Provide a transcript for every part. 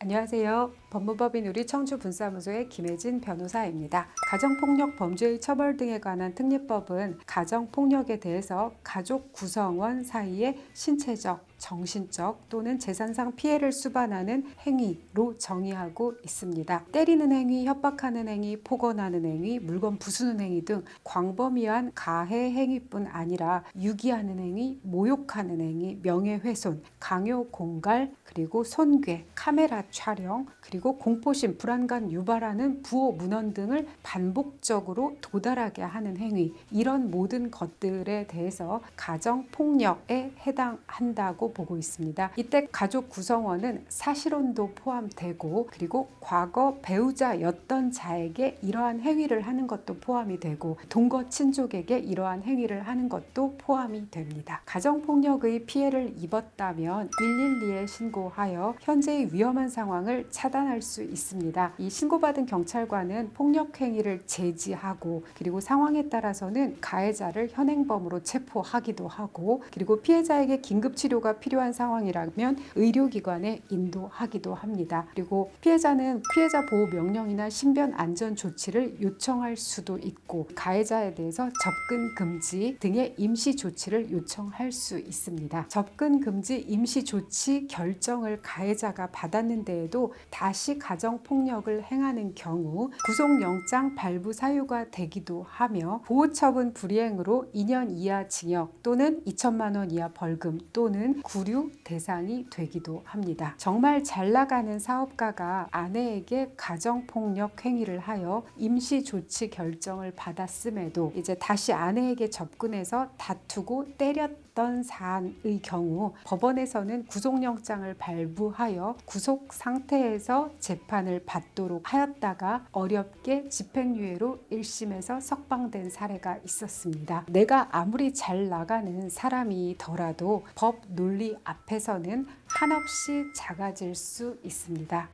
안녕하세요. 법무법인 우리 청주분사무소의 김혜진 변호사입니다. 가정폭력 범죄의 처벌 등에 관한 특례법은 가정폭력에 대해서 가족 구성원 사이의 신체적, 정신적 또는 재산상 피해를 수반하는 행위로 정의하고 있습니다. 때리는 행위, 협박하는 행위, 폭언하는 행위, 물건 부수는 행위 등 광범위한 가해 행위뿐 아니라 유기하는 행위, 모욕하는 행위, 명예훼손, 강요 공갈, 그리고 손괴, 카메라 촬영, 그리고 공포심, 불안감 유발하는 부호 문헌 등을 반복적으로 도달하게 하는 행위, 이런 모든 것들에 대해서 가정폭력에 해당한다고 보고 있습니다. 이때 가족 구성원은 사실혼도 포함되고, 그리고 과거 배우자였던 자에게 이러한 행위를 하는 것도 포함이 되고, 동거 친족에게 이러한 행위를 하는 것도 포함이 됩니다. 가정폭력의 피해를 입었다면 112에 신고하여 현재의 위험한 상황을 차단할 수 있습니다. 이 신고받은 경찰관은 폭력 행위를 제지하고, 그리고 상황에 따라서는 가해자를 현행범으로 체포하기도 하고, 그리고 피해자에게 긴급 치료가 필요한 상황이라면 의료기관에 인도하기도 합니다. 그리고 피해자는 피해자 보호 명령이나 신변 안전 조치를 요청할 수도 있고, 가해자에 대해서 접근 금지 등의 임시 조치를 요청할 수 있습니다. 접근 금지 임시 조치 결정을 가해자가 받았는데에도 다시 가정폭력을 행하는 경우 구속영장 발부 사유가 되기도 하며, 보호처분 불이행으로 2년 이하 징역 또는 2천만 원 이하 벌금 또는 구류 대상이 되기도 합니다. 정말 잘 나가는 사업가가 아내에게 가정폭력 행위를 하여 임시조치 결정을 받았음에도 이제 다시 아내에게 접근해서 다투고 때렸던 사안의 경우 법원에서는 구속영장을 발부하여 구속 상태에서 재판을 받도록 하였다가 어렵게 집행유예로 1심에서 석방된 사례가 있었습니다. 내가 아무리 잘 나가는 사람이더라도 법 논리 앞에서는 한없이 작아질 수 있습니다.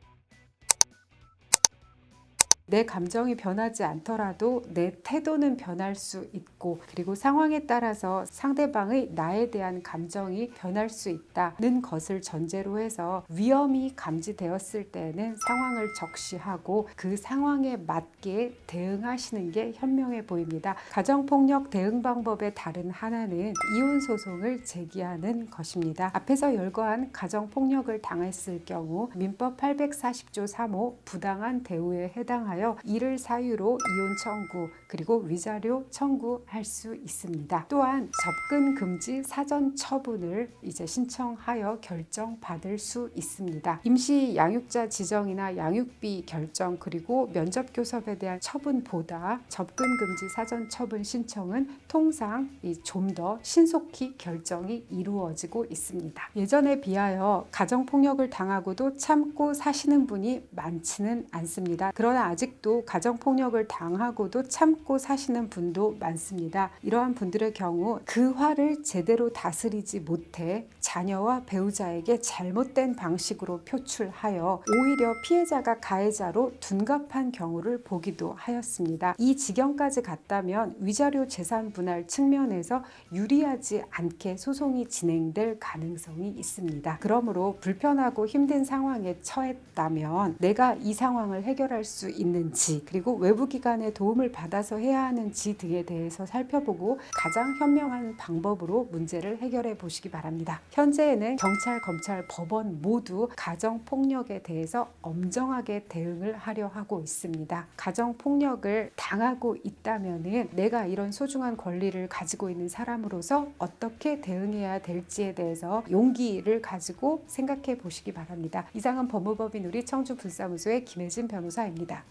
내 감정이 변하지 않더라도 내 태도는 변할 수 있고, 그리고 상황에 따라서 상대방의 나에 대한 감정이 변할 수 있다는 것을 전제로 해서 위험이 감지되었을 때는 상황을 적시하고 그 상황에 맞게 대응하시는 게 현명해 보입니다. 가정폭력 대응 방법의 다른 하나는 이혼소송을 제기하는 것입니다. 앞에서 열거한 가정폭력을 당했을 경우 민법 840조 3호 부당한 대우에 해당하여 이를 사유로 이혼 청구, 그리고 위자료 청구할 수 있습니다. 또한 접근 금지 사전 처분을 이제 신청하여 결정받을 수 있습니다. 임시 양육자 지정이나 양육비 결정, 그리고 면접 교섭에 대한 처분보다 접근 금지 사전 처분 신청은 통상 좀 더 신속히 결정이 이루어지고 있습니다. 예전에 비하여 가정폭력을 당하고도 참고 사시는 분이 많지는 않습니다. 그러나 아직도 가정폭력을 당하고도 참고 사시는 분도 많습니다. 이러한 분들의 경우 그 화를 제대로 다스리지 못해 자녀와 배우자에게 잘못된 방식으로 표출하여 오히려 피해자가 가해자로 둔갑한 경우를 보기도 하였습니다. 이 지경까지 갔다면 위자료 재산 분할 측면에서 유리하지 않게 소송이 진행될 가능성이 있습니다. 그러므로 불편하고 힘든 상황에 처했다면 내가 이 상황을 해결할 수 있는지, 그리고 외부기관의 도움을 받아서 해야 하는지 등에 대해서 살펴보고 가장 현명한 방법으로 문제를 해결해 보시기 바랍니다. 현재에는 경찰, 검찰, 법원 모두 가정폭력에 대해서 엄정하게 대응을 하려 하고 있습니다. 가정폭력을 당하고 있다면 내가 이런 소중한 권리를 가지고 있는 사람으로서 어떻게 대응해야 될지에 대해서 용기를 가지고 생각해 보시기 바랍니다. 이상은 법무법인 우리 청주분사무소의 김혜진 변호사입니다.